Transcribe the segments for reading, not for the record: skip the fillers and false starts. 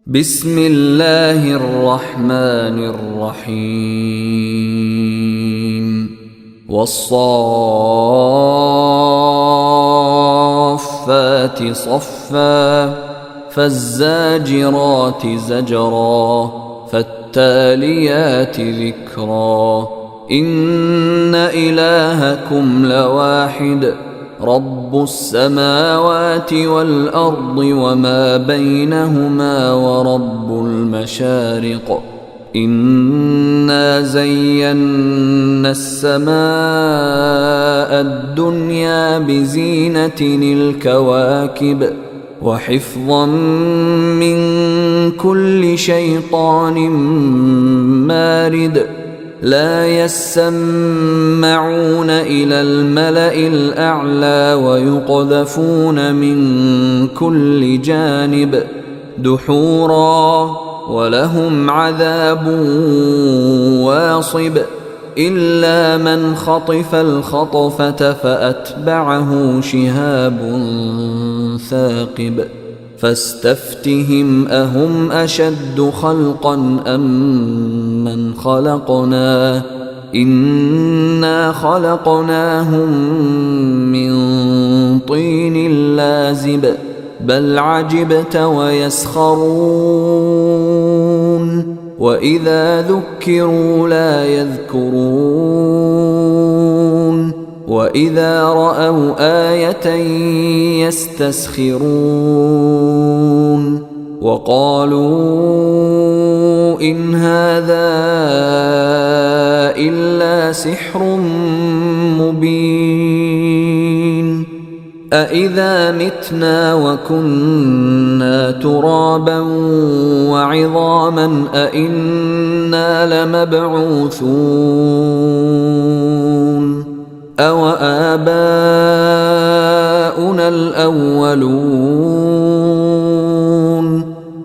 بسم الله الرحمن الرحيم والصافات صفا فالزاجرات زجرا فالتاليات ذكرا إن إلهكم لواحد رب السماوات والأرض وما بينهما ورب المشارق إنا زينا السماء الدنيا بزينة الكواكب وحفظا من كل شيطان مارد لا يسمعون إلى الملأ الأعلى ويقذفون من كل جانب دحورا ولهم عذاب واصب إلا من خطف الخطفة فأتبعه شهاب ثاقب فاستفتهم أهم أشد خلقا أم من خلقنا إنا خلقناهم من طين لازب بل عجبت ويسخرون وإذا ذكروا لا يذكرون وإذا رأوا آية يستسخرون وقالوا إن هذا إلا سحر مبين أإذا متنا وكنا ترابا وعظاما أإنا لمبعوثون أوآباؤنا الأولون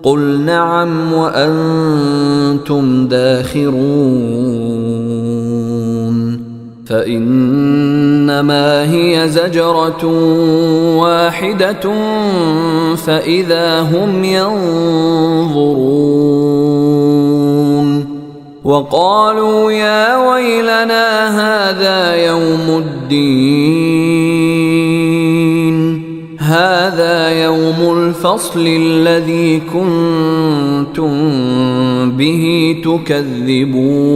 قل نعم وأنتم داخرون فإنما هي زجرة واحدة فإذا هم ينظرون وقالوا يا ويلنا هذا يوم الدين هذا يوم الفصل الذي كنتم به تكذبون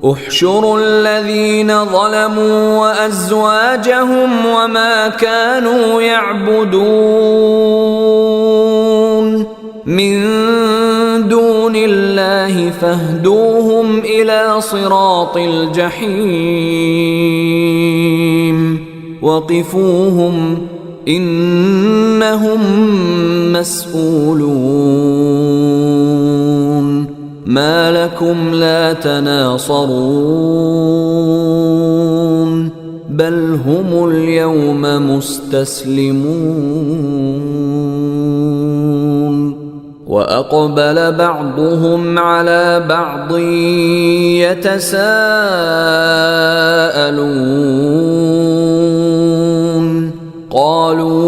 احشروا الذين ظلموا وأزواجهم وما كانوا يعبدون من دون الله فاهدوهم إلى صراط الجحيم وقفوهم إنهم مسؤولون ما لكم لا تناصرون بل هم اليوم مستسلمون وأقبل بعضهم على بعض يتساءلون قالوا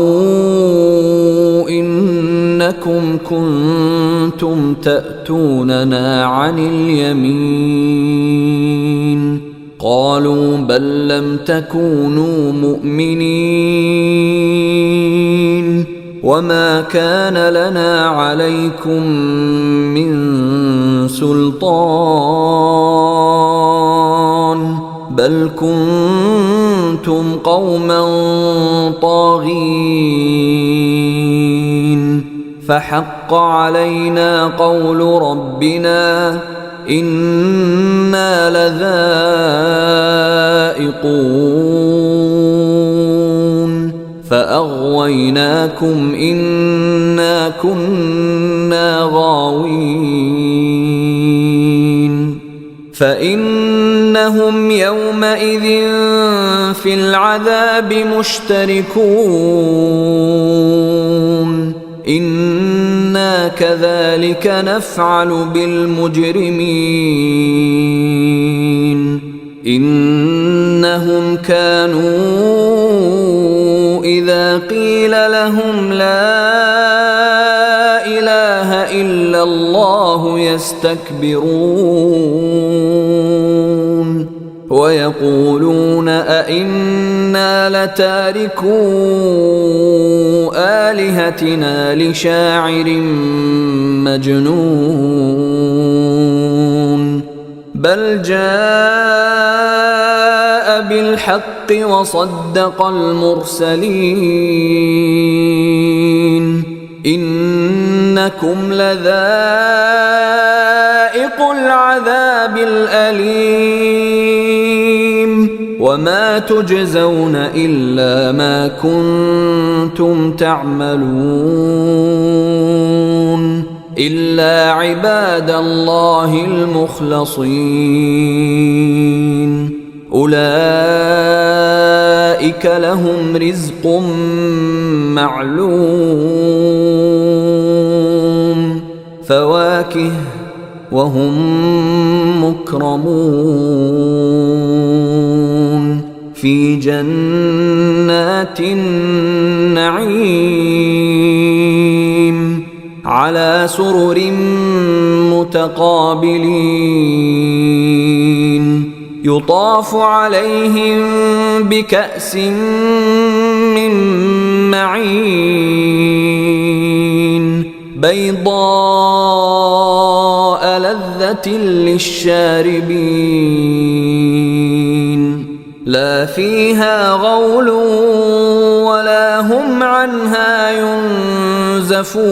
إنكم كنتم تأتوننا عن اليمين قالوا بل لم تكونوا مؤمنين وما كان لنا عليكم من سلطان بل كنتم قوما طاغين فحق علينا قول ربنا إنا لذائقون فأغويناكم إنا كنا غاوين فإنهم يومئذ في العذاب مشتركون إنا كذلك نفعل بالمجرمين إنهم كانوا إذا قيل لهم لا إلا الله يستكبرون ويقولون أئنا لتاركو آلهتنا لشاعر مجنون بل جاء بالحق وصدق المرسلين إنكم لذائق العذاب الأليم وما تجزون إلا ما كنتم تعملون إلا عباد الله المخلصين أولئك لهم رزق معلوم فواكه وهم مكرمون في جنات النعيم على سرر متقابلين يطاف عليهم بكأس من معين بيضاء لذة للشاربين لا فيها غول ولا هم عنها ينزفون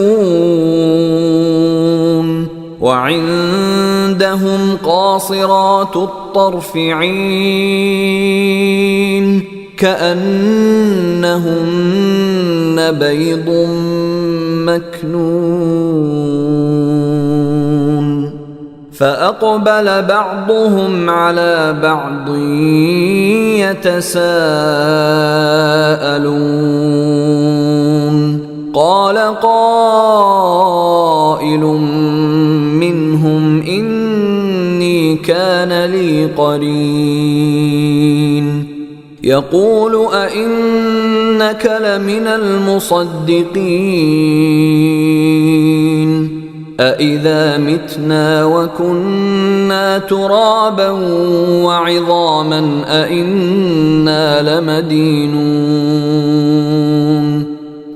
وعندهم قاصرات الطرف عين كأنهن بيض مكنون فأقبل بعضهم على بعض يتساءلون قال قائل منهم إني كان لي قرين يقول أئنك لمن المصدقين أإذا متنا وكنا ترابا وعظاما أئنا لمدينون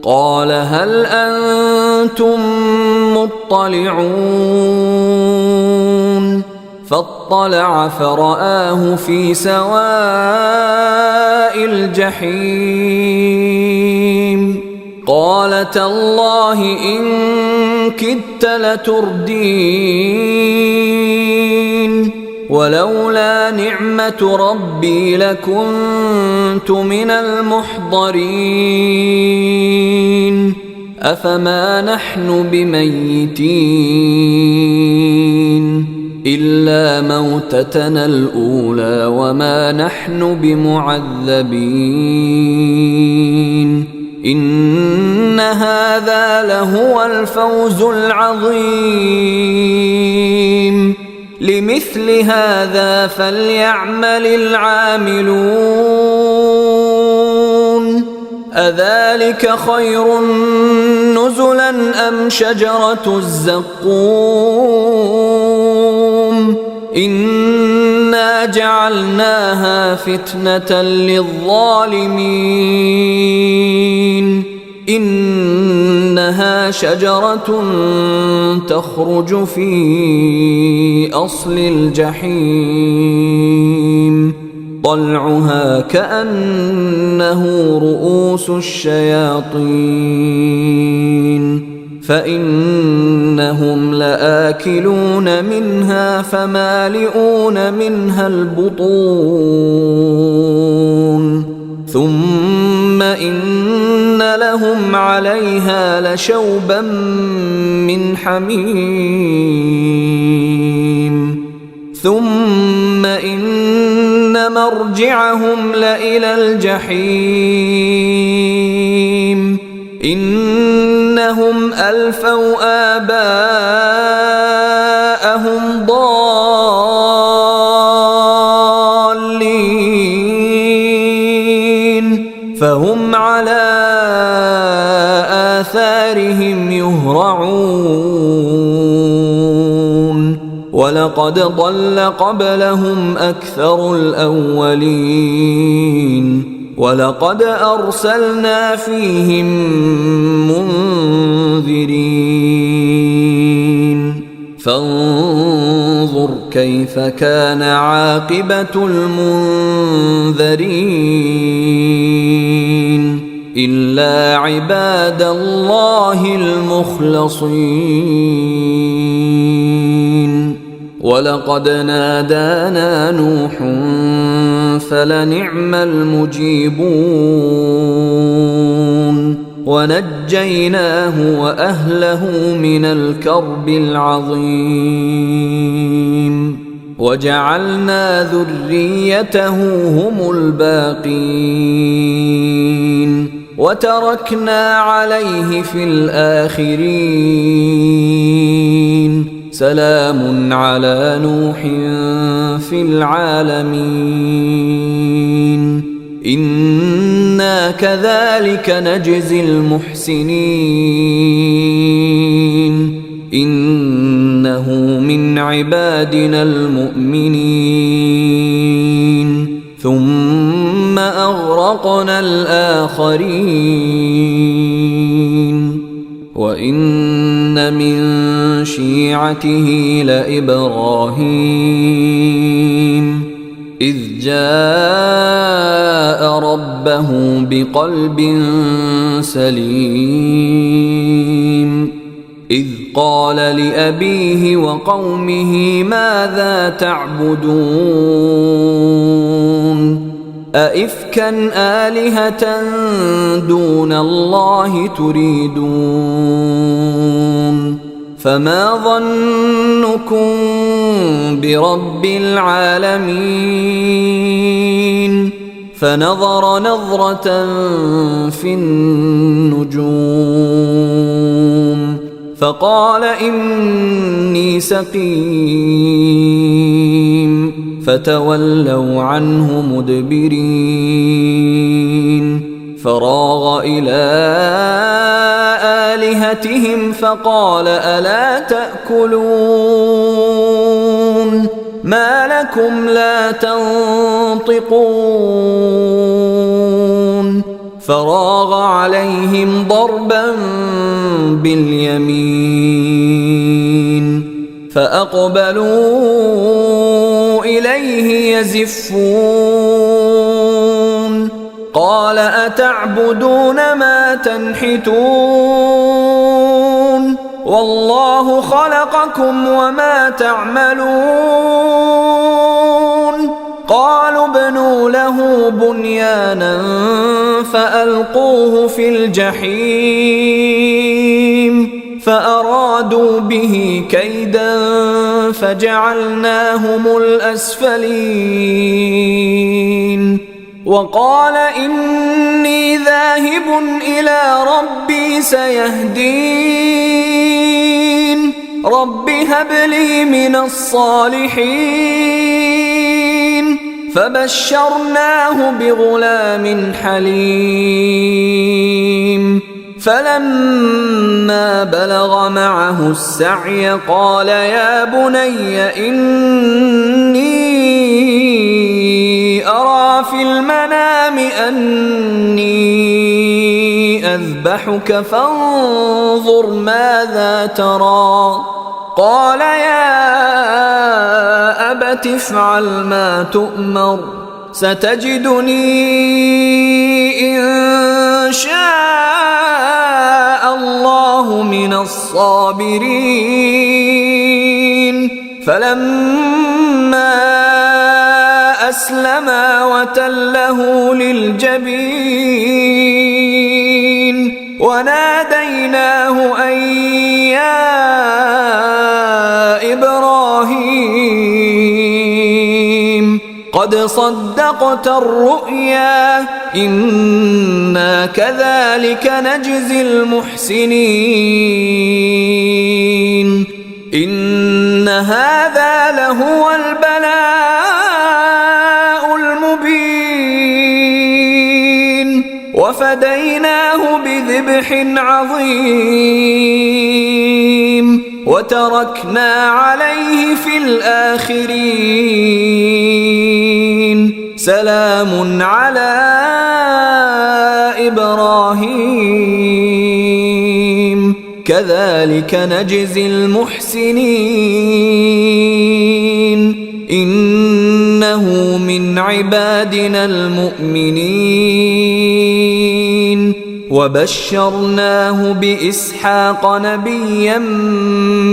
قال هل أنتم مطلعون فاطلع فرآه في سواء الجحيم قال تالله إن كدت لتردين ولولا نعمة ربي لكنت من المحضرين أفما نحن بميتين إلا موتتنا الأولى وما نحن بمعذبين إن هذا لهو الفوز العظيم لمثل هذا فليعمل العاملون أذلك خير نزلا أم شجرة الزقوم إنا جعلناها فتنة للظالمين إنها شجرة تخرج في أصل الجحيم طلعها كأنه رؤوس الشياطين فإنهم لآكلون منها فمالئون منها البطون ثم إن لهم عليها لشوبا من حميم ثم إن مرجعهم لإلى الجحيم إنهم ألفوا آباءهم ضالين فهم على آثارهم يهرعون ولقد ضل قبلهم أكثر الأولين ولقد أرسلنا فيهم منذرين فانظر كيف كان عاقبة المنذرين إلا عباد الله المخلصين ولقد نادانا نوح فلنعم المجيبون ونجيناه وأهله من الكرب العظيم وجعلنا ذريته هم الباقين وتركنا عليه في الآخرين سلام على نوح في العالمين إنا كذلك نجزي المحسنين إنه من عبادنا المؤمنين ثم أغرقنا الآخرين وإن من شيعته لإبراهيم إذ جاء ربه بقلب سليم إذ قال لأبيه وقومه ماذا تعبدون أئفكا آلهة دون الله تريدون فما ظنكم برب العالمين فنظر نظرة في النجوم فقال إني سقيم فتولوا عنه مدبرين فراغ إلى آلهتهم فقال ألا تأكلون ما لكم لا تنطقون فراغ عليهم ضربا باليمين فأقبلوا إليه يزفون قال أتعبدون ما تنحتون والله خلقكم وما تعملون قالوا ابنوا له بنيانا فألقوه في الجحيم فأرادوا به كيدا فجعلناهم الأسفلين وقال إني ذاهب إلى ربي سيهدين رب هب لي من الصالحين فبشرناه بغلام حليم فلما بلغ معه السعي قال يا بني إني أرى في المنام أني أذبحك فانظر ماذا ترى قال يا أبت افعل ما تؤمر ستجدني إن شاء الله من الصابرين فلما أسلما وتله للجبين وناديناه أن يا إبراهيم قد صدقت الرؤيا إنا كذلك نجزي المحسنين إن هذا لهو البلاء المبين وفديناه بذبح عظيم وتركنا عليه في الآخرين سلام على إبراهيم كذلك نجزي المحسنين إنه من عبادنا المؤمنين وبشرناه بإسحاق نبيا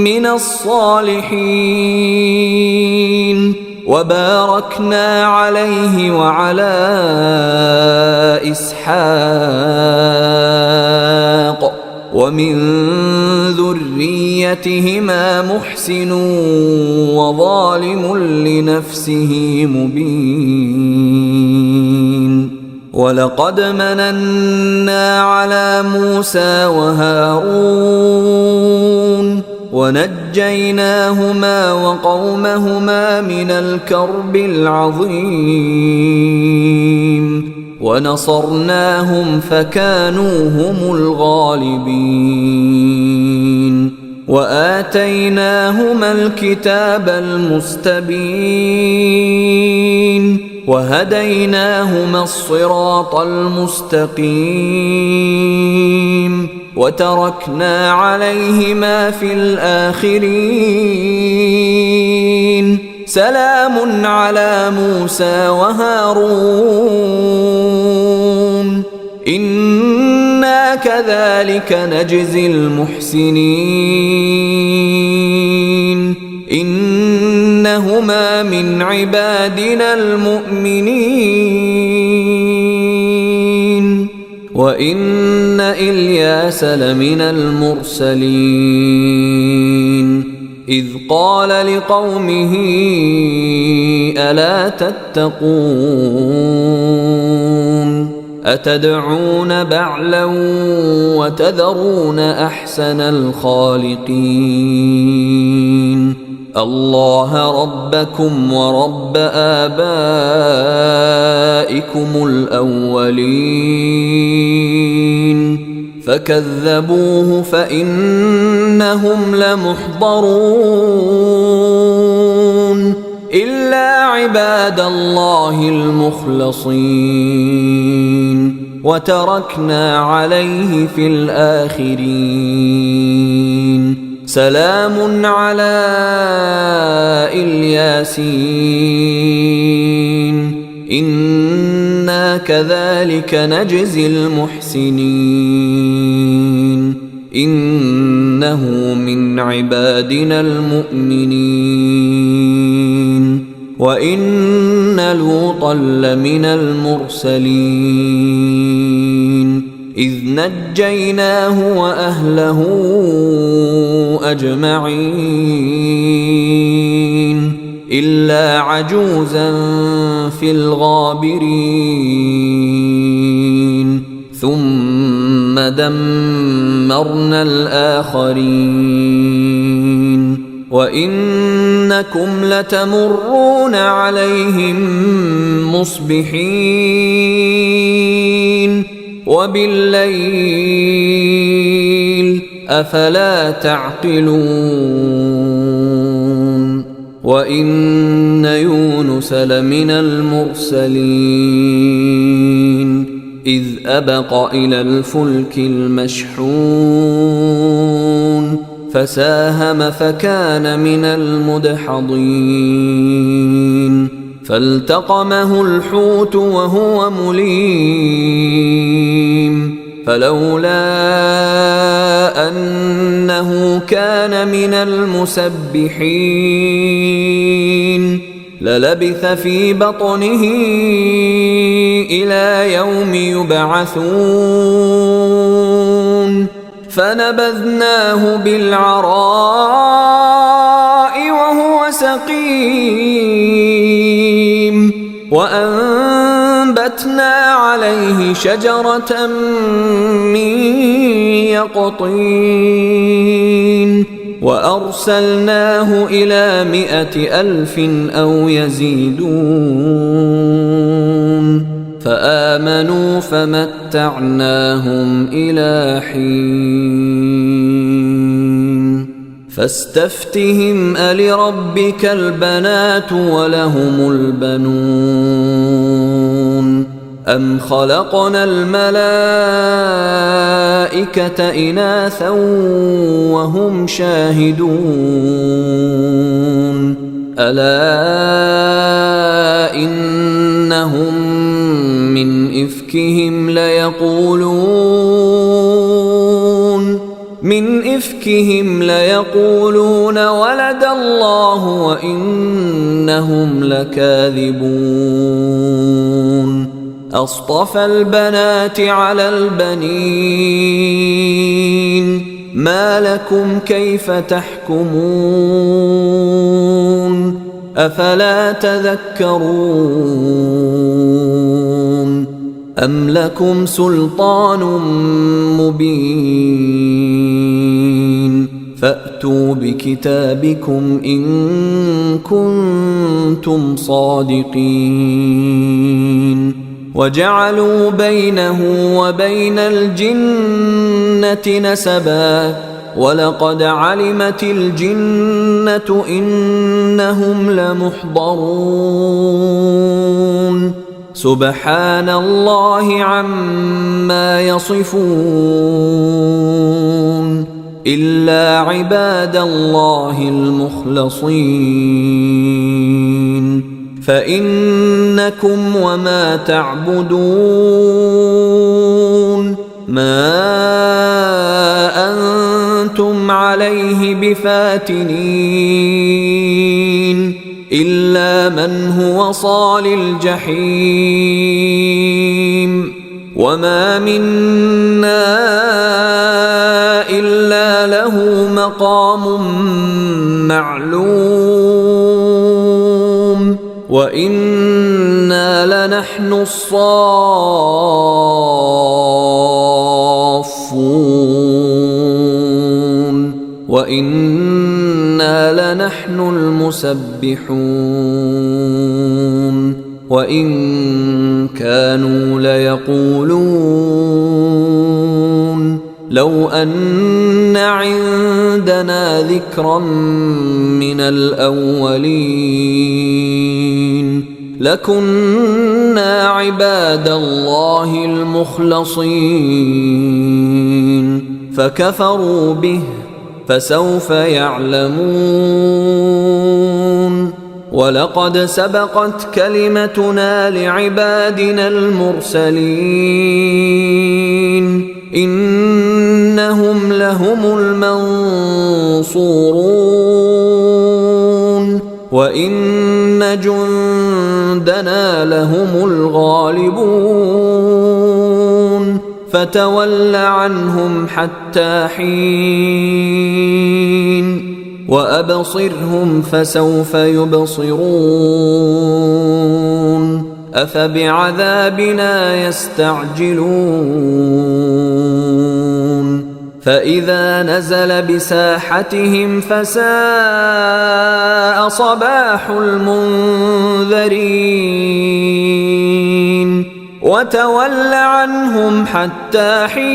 من الصالحين وباركنا عليه وعلى إسحاق ومن ذريتهما محسن وظالم لنفسه مبين ولقد مننا على موسى وهارون ونجيناهما وقومهما من الكرب العظيم ونصرناهم فكانوا هم الغالبين وآتيناهما الكتاب المستبين وهديناهما الصراط المستقيم وتركنا عليهما في الآخرين سلام على موسى وهارون إنا كذلك نجزي المحسنين إنهما من عبادنا المؤمنين وإن إلياس لمن المرسلين إذ قال لقومه ألا تتقون أتدعون بعلا وتذرون أحسن الخالقين الله ربكم ورب آبائكم الأولين فكذبوه فإنهم لمحضرون إلا عباد الله المخلصين وتركنا عليه في الآخرين سلام على الياسين إنا كذلك نجزي المحسنين إنه من عبادنا المؤمنين وإن لوطا لمن المرسلين إذ نجيناه وأهله أجمعين إلا عجوزا في الغابرين ثم دمرنا الآخرين وإنكم لتمرون عليهم مصبحين وبالليل أفلا تعقلون وإن يونس لمن المرسلين إذ أبق إلى الفلك المشحون فساهم فكان من المدحضين فالتقمه الحوت وهو مليم فلولا أنه كان من المسبحين للبث في بطنه إلى يوم يبعثون فنبذناه بالعراء وهو سقيم وأنبتنا عليه شجرة من يقطين وأرسلناه إلى 100,000 أو يزيدون فآمنوا فمتعناهم إلى حين فاستفتهم ألربك البنات ولهم البنون أم خلقنا الملائكة إناثا وهم شاهدون ألا إنهم من إفكهم ليقولون ولد الله وإنهم لكاذبون أصطفى البنات على البنين ما لكم كيف تحكمون أفلا تذكرون أم لكم سلطان مبين فأتوا بكتابكم إن كنتم صادقين وجعلوا بينه وبين الجنة نسبا ولقد علمت الجنة إنهم لمحضرون سبحان الله عما يصفون إلا عباد الله المخلصين فإنكم وما تعبدون ما أنتم عليه بفاتنين إلا من هو صال الجحيم وما منا إلا له مقام معلوم وإنا لنحن الصافون وإنا لنحن المسبحون وإن كانوا ليقولون لو أن عندنا ذكرا من الأولين لكنا عباد الله المخلصين فكفروا به فسوف يعلمون ولقد سبقت كلمتنا لعبادنا المرسلين إنهم لهم المنصورون وإن جندنا لهم الغالبون فتول عنهم حتى حين وأبصرهم فسوف يبصرون أفبعذابنا يستعجلون فإذا نزل بساحتهم فساء صباح المنذرين وتول عنهم حتى حين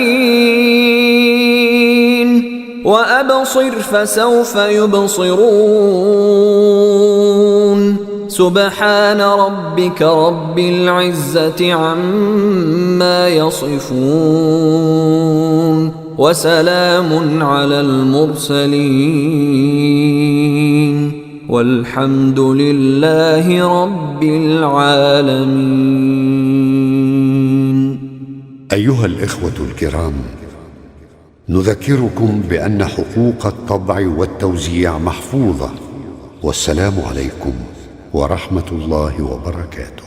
وأبصر فسوف يبصرون سبحان ربك رب العزة عما يصفون وسلام على المرسلين والحمد لله رب العالمين. أيها الإخوة الكرام، نذكركم بأن حقوق الطبع والتوزيع محفوظة، والسلام عليكم ورحمة الله وبركاته.